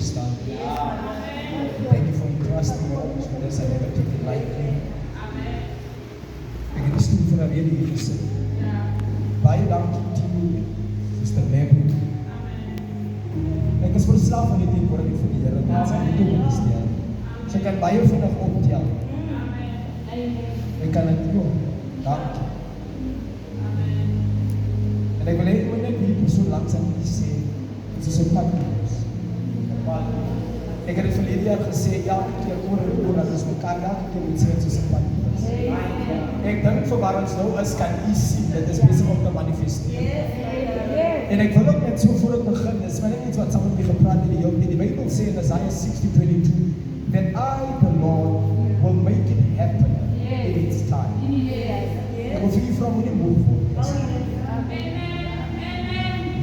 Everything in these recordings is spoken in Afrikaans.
staan. Thank you for entrusting us with this. I never take it lightly. Ek het die stoel vir alweer hier gesit. Baie dankie team, Mr. Mebu. Ek is verslaaf van die teenwoordigheid van die Here. Dit sal nie ondersteun. So ek kan baie vinnig optel. Ek kan dit doen. Dankie. En ek wil net die persoon langs aan die sê, dit is een pad nieuws. Ek het het verlede jaar gesê, elke keer oor en oor, dat ons mekaar elke keer moet sê, het is een pad nieuws. Ek dink vir waar ons nou is, kan jy sien, dit is bezig om te manifesteer. En ek wil ook net so voor het begin, dis maar net iets wat samen met my gepraat in die heel die Bijbel sê in Isaiah 60:22, that I, the Lord, will make it happen in its time. Ek wil vir jy vrou moet nie moe word.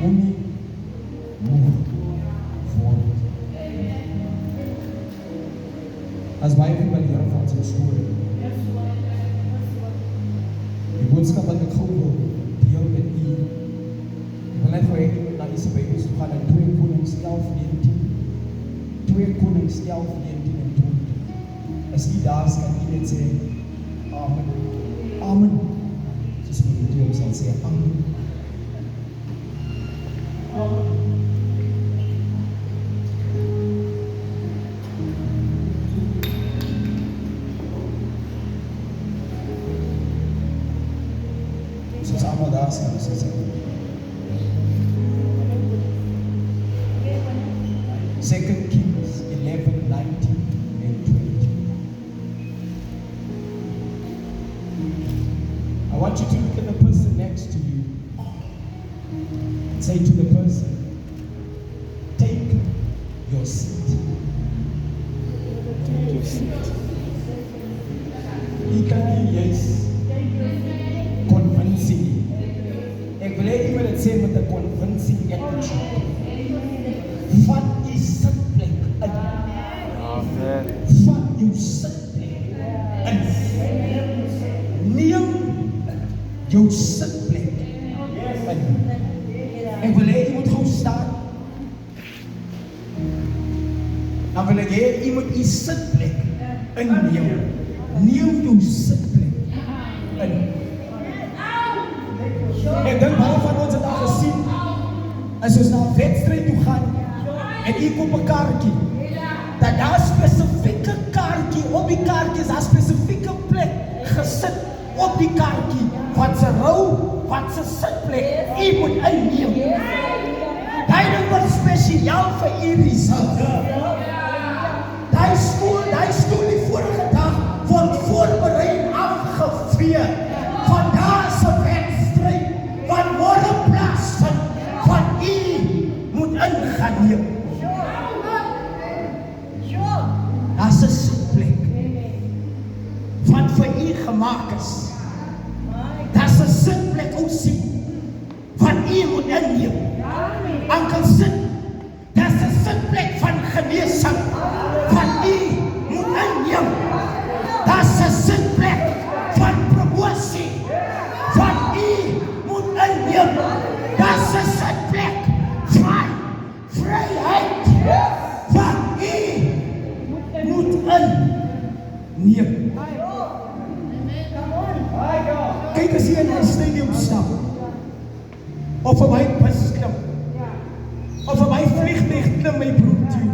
Moenie moe word. As baie van die Here van sy storie. Die boodskap wat ek gou wil deel met u. Ek wil net vir u na die Bybel toe gaan in 2 Konings 11:19. 2 Konings 11:19 en 20. As u daar is, kan u net sê Amen. Amen. Soos my die sal sê Amen. Soos allemaal daar sê, soos sê. 2 Kings 11:19 and 20. I want you to look at the person next to you and say to the person, take your seat. Take your seat. Jy kan nie juist convincing. Ek wil hê jy moet het sê met 'n convincing attitude. Vat die sitplek in. Amen. Vat jou sitplek in. Neem jou sitplek in. Ek wil hê jy moet gou staan. Dan wil ek hê jy moet die sitplek inneem. Neem jou sitplek in. Ek dink baie van ons het al gesien, as ons na 'n wedstryd toe gaan, en jy koop 'n kaartjie, dat daar spesifieke kaartjie, op die kaartjie is daar spesifieke plek gesit op die kaartjie, wat se rou, wat se sitplek, jy moet inneem. Daai ding word spesiaal vir u reserve. Daai stoel die vorige dag word voorberei en afgevee. Vandaag is 'n wedstryd wat môre plaasvind, wat u moet ingaan neem. Daar's 'n sitplek wat vir u gemaak is. Daar's 'n sitplek ousie wat u moet inneem. Ankel sit, daar's 'n sitplek van genesing wat u moet inneem. Daar's 'n sitplek van promosie wat u moet inneem. Daar's 'n sitplek van vryheid wat u moet inneem. Kyk as jy in 'n stadium stap, of op my bus klim, of op my vliegtuig klim, my broer toe.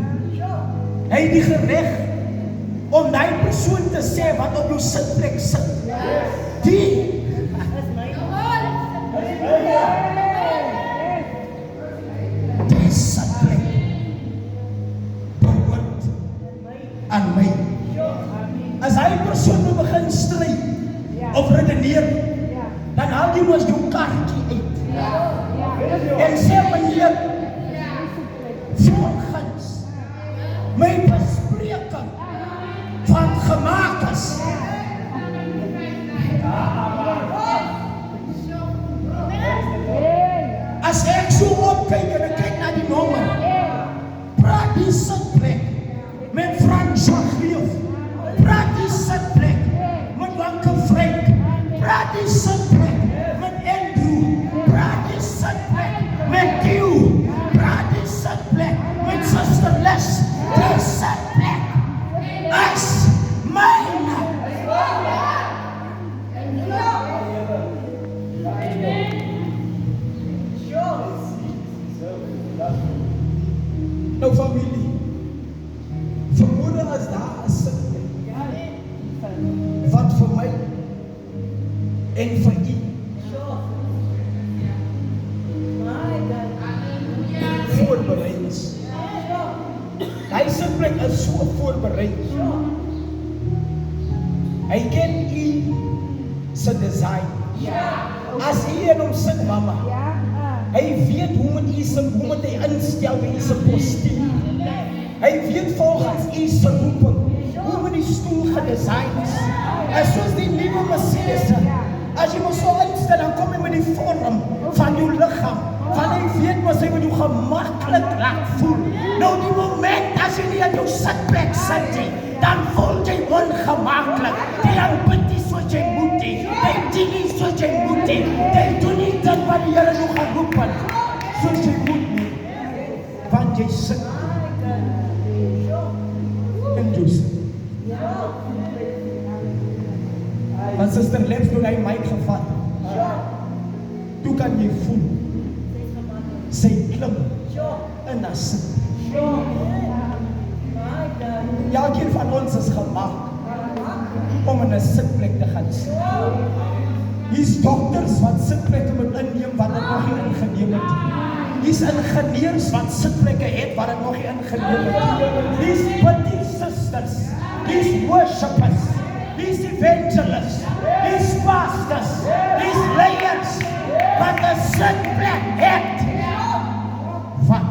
Hy het die gereg om daai persoon te sê wat op jou sitplek sit. Die sitplek behoort aan my. As hy persoon nou begin stry of redeneer, dan haal jy mos jou kaartjie uit. En sê meneer, volgens my bespreking van gemaak is. As ek so opkyk en ek kyk na die nommer, praat die sitplek met Frans Jacques, praat die sitplek met Wanke Frank, praat die sitplek met Andrew, praat die sitplek met Q, praat die sitplek met Sister Les. Nou familie, vermoede as daar 'n sitplek wat vir my en vir u voorberei is. Hy sitplek is so voorberei. Hy ken u se design. As u in hom sit, mama, hy weet hoe moet hy instel by u se postuur. Hy weet volgens u se roeping hoe moet die stoel gedesign is. En soos die nuwe Mercedes, as jy moet so instel, dan kom hy met die vorm van jou liggaam. Want hy weet mos hy moet jou gemaklik laat voel. Nou die moment as jy nie in jou sitplek sit nie, dan voel jy ongemaklik. Die aanbid nie soos jy moet nie. Jy dien nie soos jy moet nie. Jy doen nie dit wat die Here jou geroep het soos jy moet nie. Want jy sit in jou sit. Want Suster Leps, toen hy my gevat, toe kan jy voel sy klim in haar sit. Elkeen van ons is gemaak om in 'n sitplek te gaan sit. Hier's dokters wat sitplekke moet inneem wat dit nog nie ingeneem het. Hier's ingenieurs wat sitplekke het wat dit nog nie ingeneem het. Hier's biddy sisters, hier's worshipers, hier's evangelists, hier's pastors, hier's leiders wat 'n sitplek het. Wat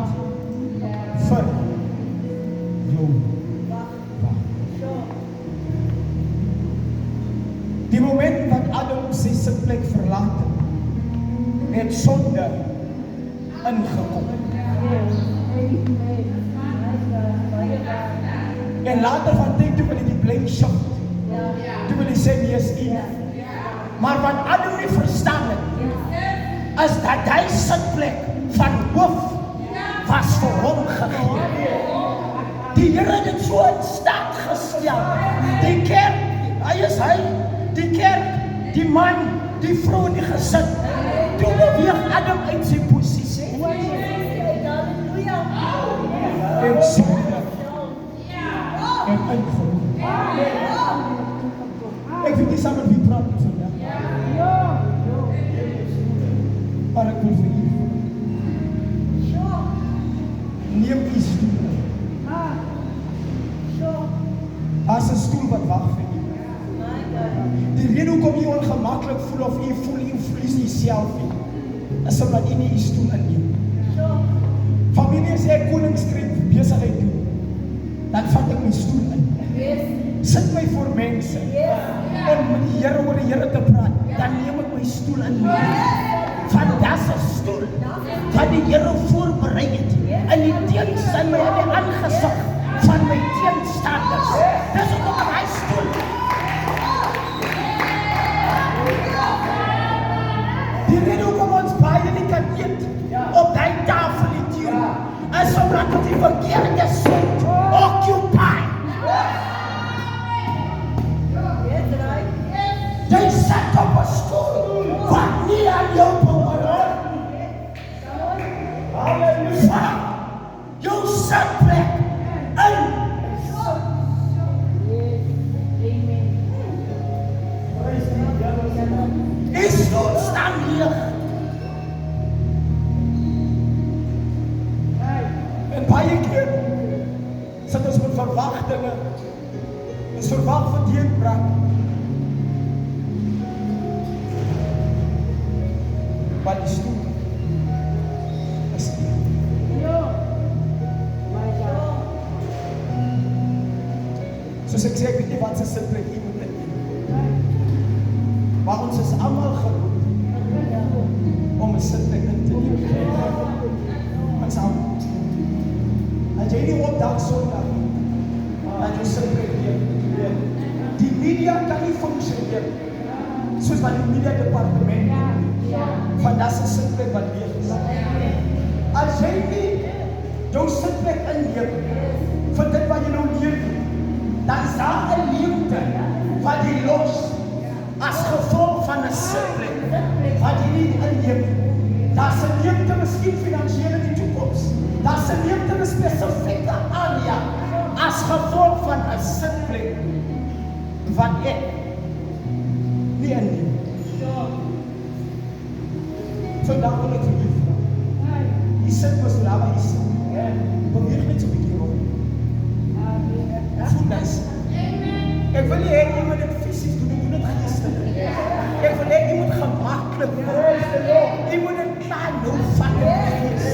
vir jou wag. Die moment wat Adam sy sitplek verlaat het sonde ingekom. En later van tyd toe wil hy die blame shift. Toe wil hy sê nie is Eve. Maar wat Adam nie verstaan het, is dat hy sitplek van hoof was vir hom gegee. Die Here het dit so in staat gestel. Die kerk, die kerk, die man, die vrou in die gesin. Toe beweeg Adam uit sy posisie. En sonde en ingekom. Ek weet nie saam met wie praat ek vandag. Maar ek wil vir u neem die stoel. As 'n stoel wat wag vir u. Die rede hoekom jy ongemaklik voel of jy voel verlies jouself nie, is omdat jy nie die stoel inneem. Familie sê ek koningskreet besigheid doen, dan vat ek my stoel in. Sit my voor mense om met die Here oor die Here te praat, dan neem ek my stoel in. Want dat is 'n stoel wat die Here voorberei het in die teenstand my in die aangesig van my teenstanders. Dis ook op my stoel. Die rede hoekom ons baie nie kan eet op die tafel die teen, is omdat ons die verkeerde sit occupy. Jy sit op 'n stoel wat nie aan jou behoort. Halleluja. Jou sitplek in. Die stoel staan hier. En baie keer sit ons met verwagtinge. Ons verwag vir deurbraak. Maar die stoel is hier. Soos ek sê, ek weet nie wat sy sitplek hier moet inneem. Maar ons is almal geroep om 'n sitplek in te neem. Ons almal. As jy nie opdag Sondag, dan jy sitplek hier. Die media kan nie funksioneer soos wat die media departement van dat se sitplek wat leeg is. As jy nie jou sitplek inneem vir dit wat jy nou leer doen, dan is daar 'n leemte wat jy los as gevolg van 'n sitplek wat jy nie inneem. Daar's 'n leemte miskien finansiëel in die toekoms. Dat is een specifieke area als gevolg van een sitplek van ek nie in nie. So dan wil ek vir jou vra. Jy sit mos daar waar jy sit. Beweeg net so 'n bietjie rond. Voel nice. Ek wil nie hê jy moet dit fisies doen, jy moet dit geestelik. Ek wil hê jy moet gemaklik word. Jy moet dit klaar nou van wees.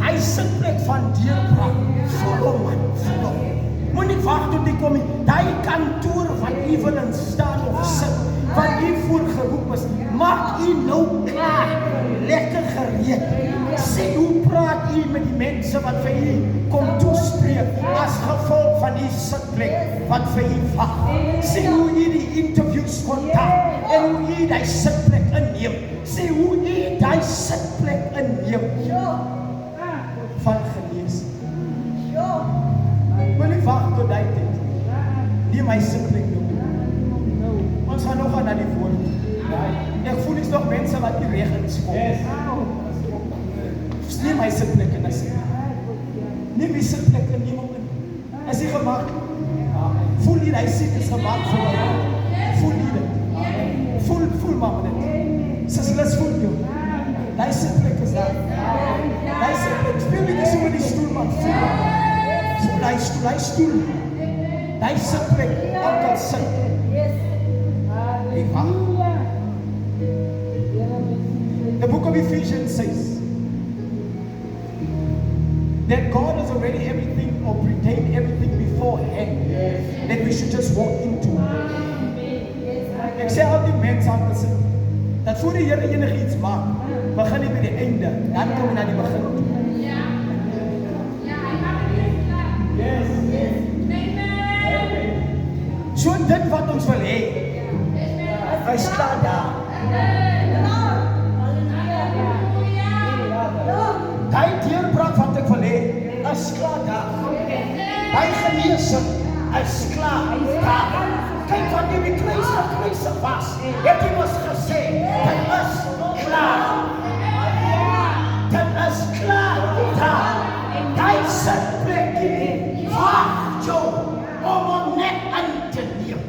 Hy sitplek van deurbraak. Voel hom man, voel hom. Moet nie wag tot die kom nie. Daai kantoor van u wil in staan of sit, wat u voorgeroep is, maak u nou klaar. Lekker gereed. Sê hoe praat u met die mense wat vir u kom toespreek as gevolg van die sitplek wat vir u wag. Sê hoe u die interviews kontak en hoe u die sitplek inneem. Sê hoe u die sitplek inneem van genees. Wil nie wag tot die tyd. Nie my sitplek doen. Ons gaan nog aan na die woord. Ek voel is nog mense wat die regens kom. Nie my sitplek in as nie my sitplek in niemand in. Is die gemaakt? Voel jy die sit is gemaakt vir my? Voel jy dit? Voel mama dit. Sis les voel jy. Die sitplek is daar. Die sitplek, speel nie so met die stoel man. Voel die stoel. Die sitplek, wat kan sit. Die wacht. The book of Ephesians says that God has already everything or preordained everything beforehand that we should just walk into. Ek sê al die mense aan ons dat voor die Here enigiets maak, begin nie by die einde, dan kom jy na die begin toe. So dit wat ons wil hê, hy staan daar. Die deurbraak wat ek wil hê, is klaar daar. Die genesing is klaar daar. Kyk wat jy die kruise was, het jy ons gesê, dit is klaar. Dit is klaar daar. Die sitplek wag jou om hom net in te neem.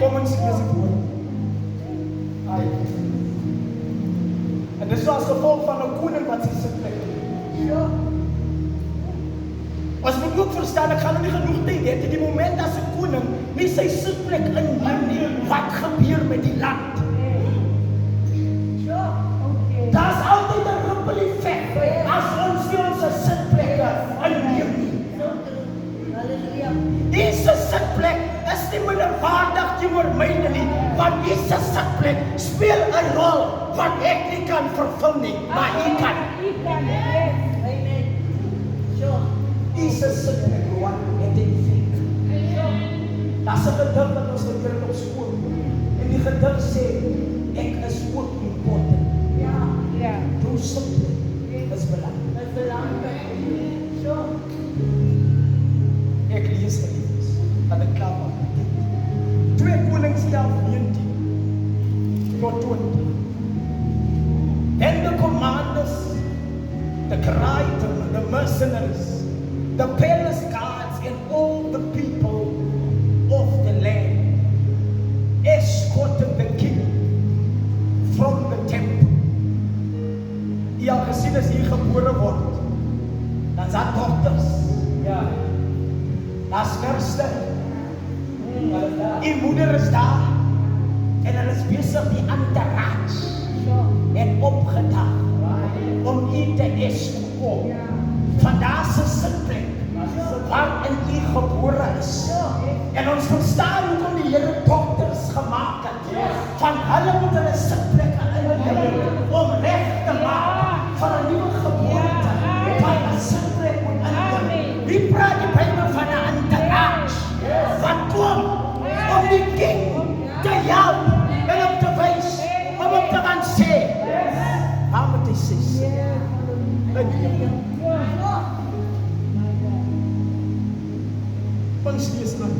Kom ons lees die woord. En dit is as gevolg van 'n koning wat sy sitplek. Ons moet ook verstaan, ek gaan nie genoeg tyd hê, die moment as 'n koning nie sy sitplek inneem nie, wat gebeur met die land? Daar's altyd 'n ripple effek as ons nie ons sitplekke inneem nie. Diese sitplek is nie minderwaardig teenoor myne nie, want diese sitplek speel 'n rol wat ek nie kan vervul nie, maar u kan. Diese sitplek wat het die effek. Daar's 'n gedig wat ons geleer op skool. En die gedig sê, ek is ook important. Jou sitplek is belangrik. Ek lees geliefdes, dat ek klaar maak. 2 Konings 11:19 tot 20. Then the commanders, the cry, the mercenaries, the palace guards, and all the people of the land escorted the king from the temple. Die al gesien as hier gebore word, dan is daar dokters. Daar's verste. Die moeder is daar en hulle is besig die entourage en opgedag om u te escort. Vandaar se sitplek waarin u gebore is. En ons verstaan hoekom die Here dokters gemaak het. Van hulle moet hulle sitplek inneem om reg te maak vir 'n nuwe geboorte. By 'n sitplek moet inneem. Wie praat die Bybel van 'n entourage? Wat kom om die king te help en om te wys, om op te gaan sê. Waar moet hy sê? ons lees aan.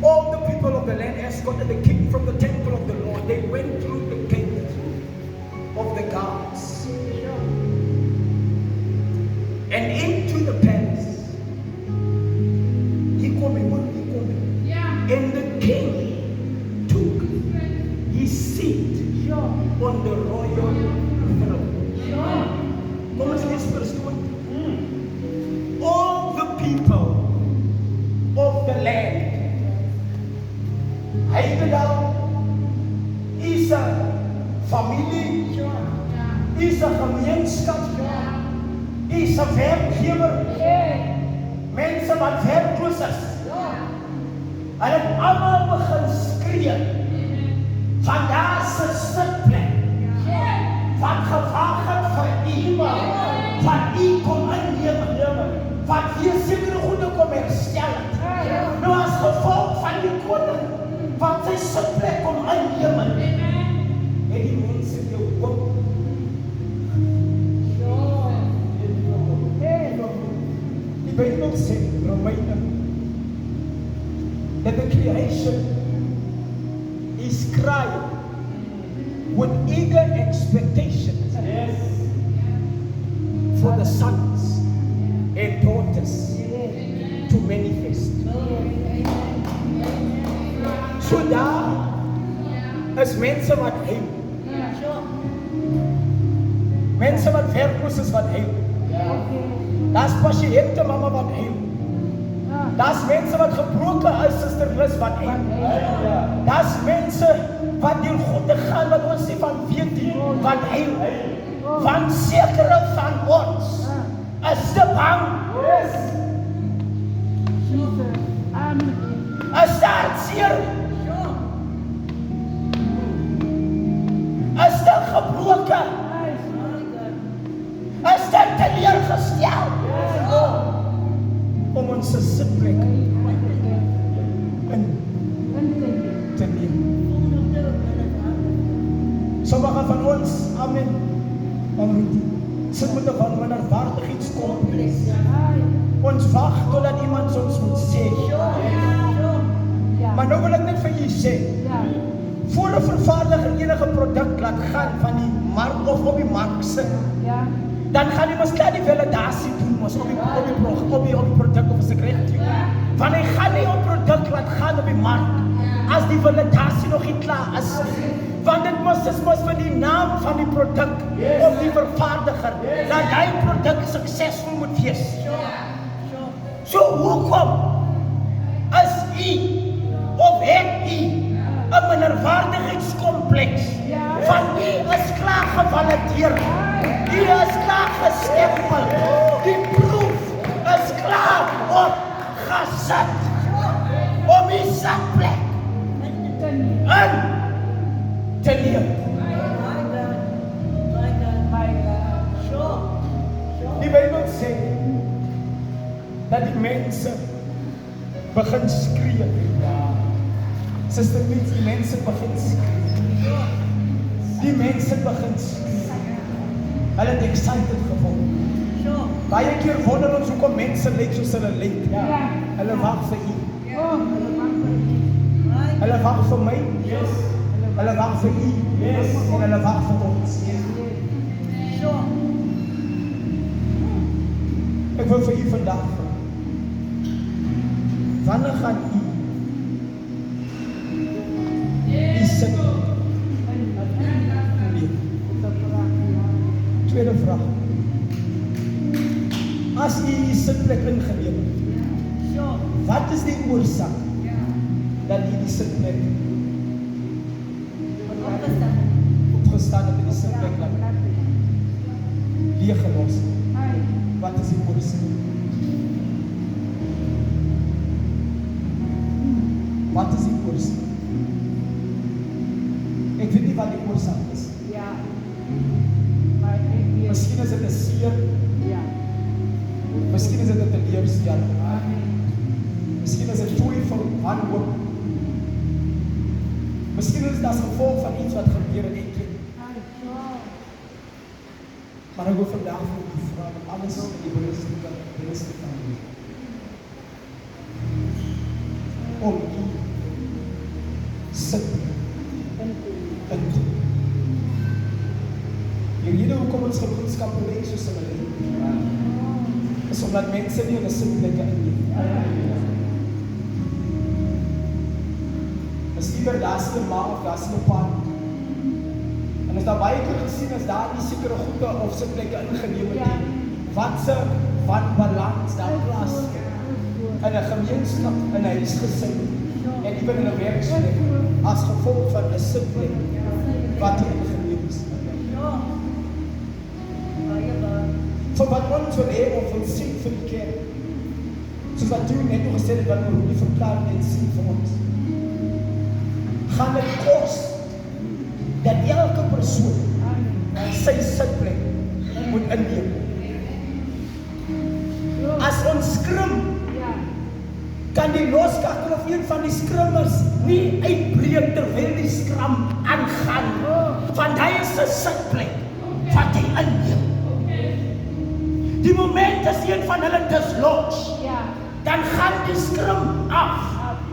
All the people of the land escorted the king from the temple of the Lord. They went through the gate of the guards and into the palace. And the king took his seat on the royal throne. Kom ons lees vers 20. All the people of the land. Heidendal is 'n familie, is 'n gemeenskap, is 'n werkgewer. Mense wat werkloos is. Hulle het almal begin skree. Vandaar se sitplek. Wat gewag het vir iemand. Wat u kom inneem. Wat hier sekere goede kom herstel het. Nou as gevolg van die koning. Wat sy sitplek kom inneem. En die mense jou kom. Die Bybel sê, Romeine, that the creation is crying with eager expectations for the sons and daughters to manifest. So daar is mense wat huil. Mense wat werkloos is wat huil. Daar's pasiënte mama wat huil. Daar's mense wat gebroken is, Suster Liz, wat huil. Daar's mense wat deur God te gaan, wat ons sê van weet nie, wat huil. Want sekere van ons is te bang. Is daar seer? Is daar gebroken? Is daar teleurgestel? Om ons sitplek in te neem. Sommige van ons, amen, sit met 'n minderwaardigheidskompleks. Ons wag totdat iemand ons moet sê. Maar nou wil ek net vir julle sê, voor 'n vervaardiger enige produk laat gaan van die mark of op die mark sit, dan gaan jy mos klaar die validasie doen mos op die produk of sekretary. Want hy gaan nie op produk laat gaan op die mark as die validasie nog nie klaar is. Want dit mos vir die naam van die produk of die vervaardiger dat hy produk suksesvol moet wees. So hoekom is u of het u 'n minderwaardigheidskompleks van u is klaar gevalideer. U is klaar gestempel. Die proef is klaar opgesit om die sitplek in te neem. Die Bybel sê dat die mense begin skree. Suster Liz, die mense begin skree. Die mense begin skree. Hulle het excited geword. Baie keer wonder ons hoekom mense lyk soos hulle lyk. Hulle wag vir u. Hulle wag vir my. Hulle wag vir u. En hulle wag vir ons. Ek wil vir u vandag vra. Wanneer gaan u sit? Tweede vraag. As u die sitplek ingeneem het, wat is die oorsaak dat u die sitplek opgestaan het in die sitplek leeggelos? Wat is die oorsaak? Wat is die oorsaak? Ek weet nie wat die oorsaak is. Miskien is dit 'n seer. Miskien is dit 'n teleurstelling. Miskien is dit twyfel, wanhoop. Miskien is dit as gevolg van iets wat gebeur het. Maar ek wil vandag vir u vra met alles in die binneste van u om u sitplek in te die rede hoekom ons gemeenskap beweeg soos hulle is omdat mense nie hulle sitplekke inneem. Is liever daar is 'n ma of daar is 'n pa. En as daar baie keer gesien is daar nie sekere goede of sitplekke ingeneem het nie. Wat se wanbalans daar plaas in 'n gemeenskap, in 'n huisgesin en ewen in 'n werksplek as gevolg van 'n sitplek wat nie ingeneem is. Van wat ons wil hê of ons sien vir die kerk. Soos wat u net nog gesê het wat oor die verklaring en sien vir ons. Gaan dit kos dat elke persoon sy sitplek moet inneem. As ons skrim, kan die loskakel of een van die skrimmers nie uitbreek terwyl die skram aangaan, want hy is 'n sitplek wat hy inneem. Die moment as een van hulle dislodge, dan gaan die skrim af.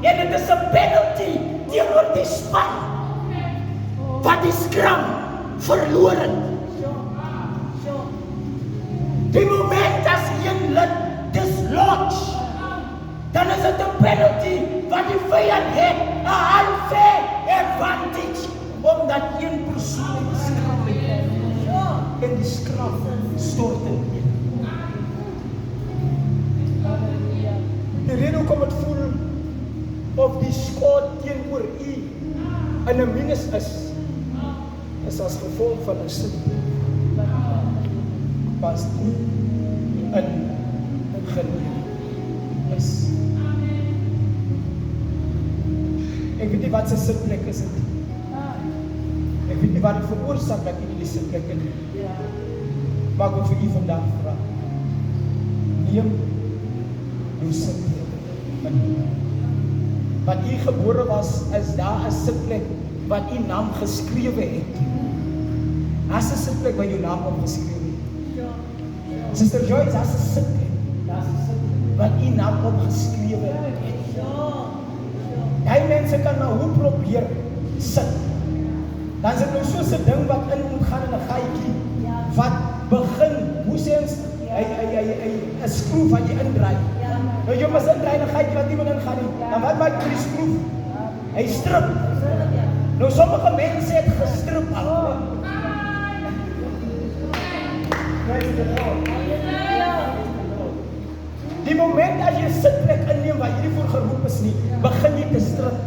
En dit is 'n penalty teenoor die span wat die skram verloor het. Die moment as een lid dislodge, dan is dit 'n penalty wat die vyand het, 'n unfair advantage, omdat een persoon die skram het. En die skram stort in. Die rede hoekom het voel of die skot teenoor u in 'n minus is as gevolg van 'n sitplek was nie ingeneem is. Ek weet nie wat 'n sitplek is dit. Ek weet nie wat dit veroorsaak dat u nie die sitplek inneem. Maar ek wil vir u vandag vra. Neem jou sitplek in. Wat u gebore was, is daar 'n sitplek wat u naam geskrewe het. As 'n sitplek waar jou naam opgeskrewe het. Sister Joyce, as 'n sitplek wat u naam opgeskrewe het. Die mense kan nou hoe probeer sit. Dan is dit nou soos 'n ding wat in moet gaan in 'n gaatjie wat begin, hoe sê ons, 'n skroef wat jy indraai. Nou jy moet indraai in 'n gaatjie wat nie moet ingaan nie. Dan wat maak jy met die skroef? Hy strip. Nou sommige mense het gestrip al. Die moment as jy 'n sitplek inneem waar jy nie voor geroep is nie, begin jy te strip.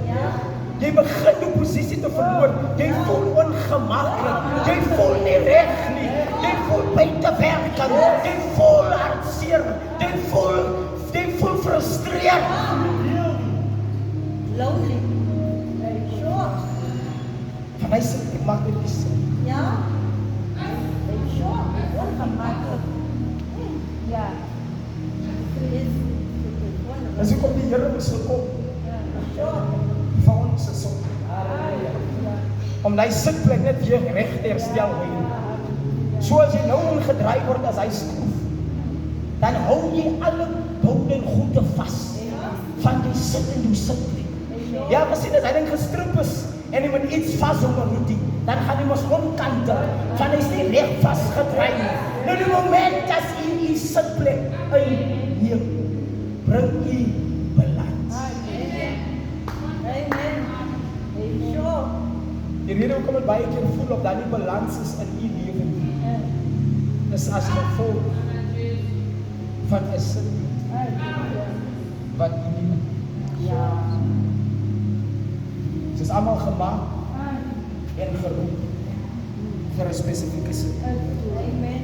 Jy begin die posisie te verloor. Jy voel ongemaklik. Jy voel nie reg nie. Jy voel buitewerking. Jy voel hartseer. Jy voel frustreerd. Lonely. Sure. Van my sit, ek maak dit nie sin. Ja. Sure. Ongemaklik. Ja. As ek op die Here is gekom, van ons is op. Om die sitplek net weer reg te herstel. So as jy nou ingedraai word as hy skroef, dan hou jy alle boude en goede vas van die sit in jou sitplek. Ja, miskien as hy ding gestrip is en jy moet iets vashou moet die, dan gaan jy mos onkante, van hy is nie reg vastgedraai nie. Nou die moment as jy in die sitplek inneem, bring jy balans. Amen. Sure. Die rede hoekom het baie keer voel of daar nie balans is in die lewe nie, is as gevolg van 'n sitplek wat jy nie. Ja. Dit is allemaal gemaak en geroep vir 'n spesifieke sit. Amen.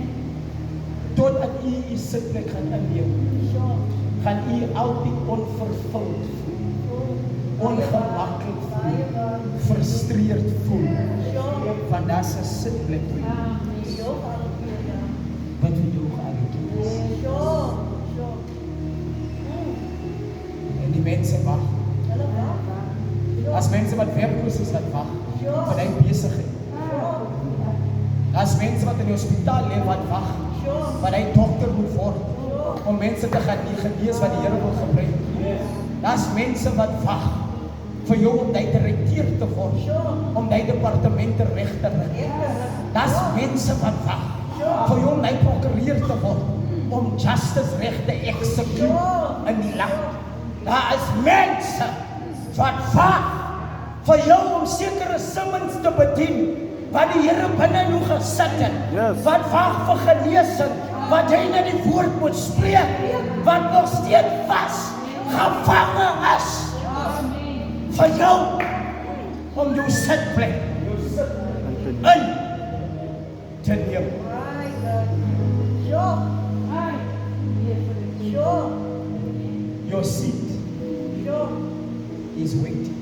Totdat u die sitplek gaan inneem, Sure. gaan u altyd onvervuld voel, ongemaklik voel, frustreerd voel. Want daar is 'n sitplek vir jou wat vir jou geallokkeer is. En die mense wag. As mense wat werkloos is, wat wag vir hy besigheid. Daar's mense wat in die hospitaal lê wat wag, wat hy dokter moet word, om mense te gaan genees wat die Here wil gebruik. Daar's mense wat wag vir jou om die direkteur te word, om die departemente reg te rig. Daar's mense wat wag vir jou om die prokureur te word, om justice reg te execute in die land. Daar is mense wat wag vir jou om sekere simmens te bedien, wat die Here binne jou gesit het, wat wag vir genesing, wat jy na die woord moet spreek, wat nog steeds gevangen is, vir jou, om jou sitplek in te neem. Your seat is waiting.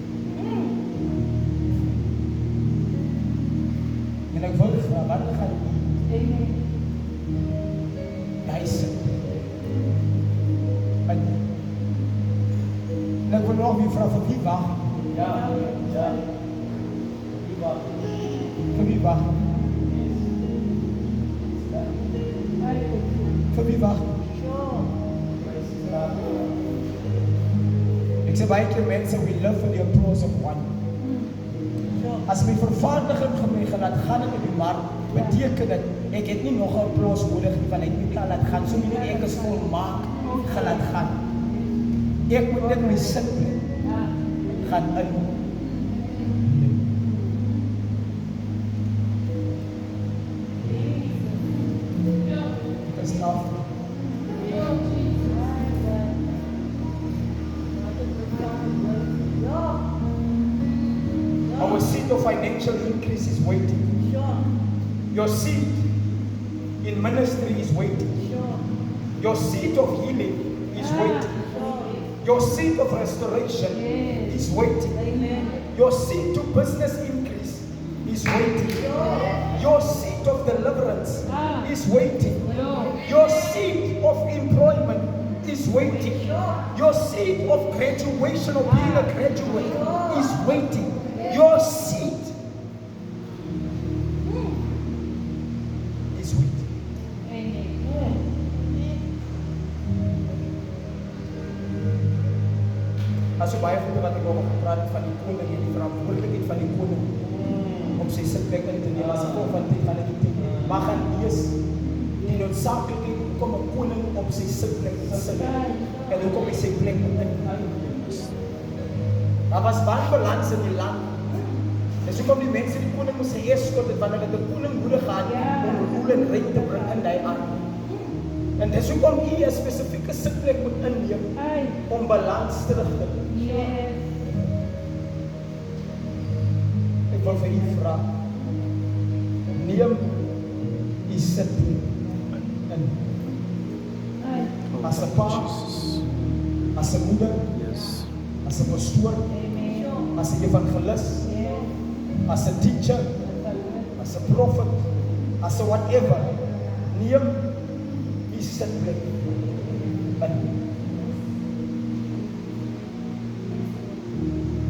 En ek wil vra, wat gaan jy sit? En ek wil nog weer vra, vir wie wag? Vir wie wag? Vir wie wag? Ek sê baie keer mense, we live for the applause of one. As my vervaardiging my gelaat gaan in die mark, beteken dit, ek het nie nog 'n applaus nodig nie, want ek moet klaar laat gaan, so nie ek is volmaak gelaat gaan. Ek moet net my sitplek gaan in. Ek is af. Our seat of financial increase is waiting. Your seat in ministry is waiting. Your seat of healing is waiting. Your seat of restoration is waiting. Your seat to business increase is waiting. Your seat of deliverance is waiting. Your seat of employment is waiting. Your seat of graduation or being a graduate is waiting. Your seat is waiting. As jy baie goed wat ek oor gepraat het van die koning en die verantwoordelikheid van die koning om sy sitplek in te neem, as ek ook van dit gaan ek dit maar gaan lees die noodzakelijkheid kom 'n koning op sy sitplek te sit en hoe kom hy sy plek in. Daar was wanbalans in die land. En so kom die mense die koning moes escort het, want hulle het 'n koning nodig gehad om roel en reën te bring in die aan. En dis hoekom hy 'n spesifieke sitplek moet inneem om balans terug te bring. Ek wil vir u vra, neem u sitplek in. As 'n pa, as 'n moeder, as 'n pastoor, as 'n evangelis, as a teacher, as a prophet, as a whatever, neem die sitplek in.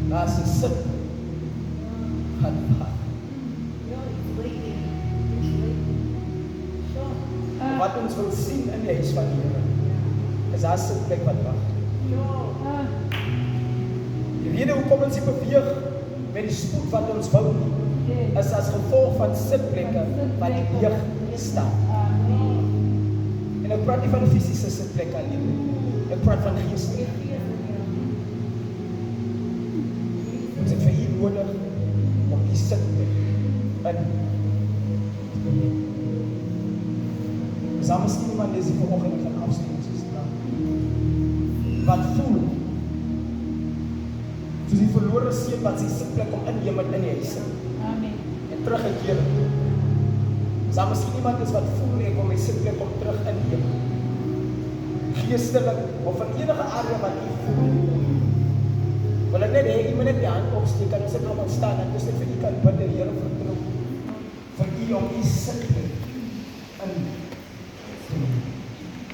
Daar's 'n sit gaan wag. Wat ons wil sien in die huis van die Here, is daar 'n sitplek wat wag. Die rede hoekom ons beweeg met die spoed wat ons wou nie, is as gevolg van sitplekke wat leeg staan. En ek praat nie van fisiese sitplekke alleen, ek praat van geestelike. Ons het vir u nodig om die sitplek in te neem. Is daar miskien iemand die vanoggend gaan afstem ons is klaar, wat voel soos die verlore seun wat sy sitplek om inneem het in die huis en teruggekeer het. Is daar miskien iemand is wat voel ek om my sitplek om terug inneem, geestelik of in enige area wat u voel, wil ek net hê u moet net die hand opsteek en ons het almal staan en dis net vir u kan bid die Here vertrou vir u om u sitplek in te neem.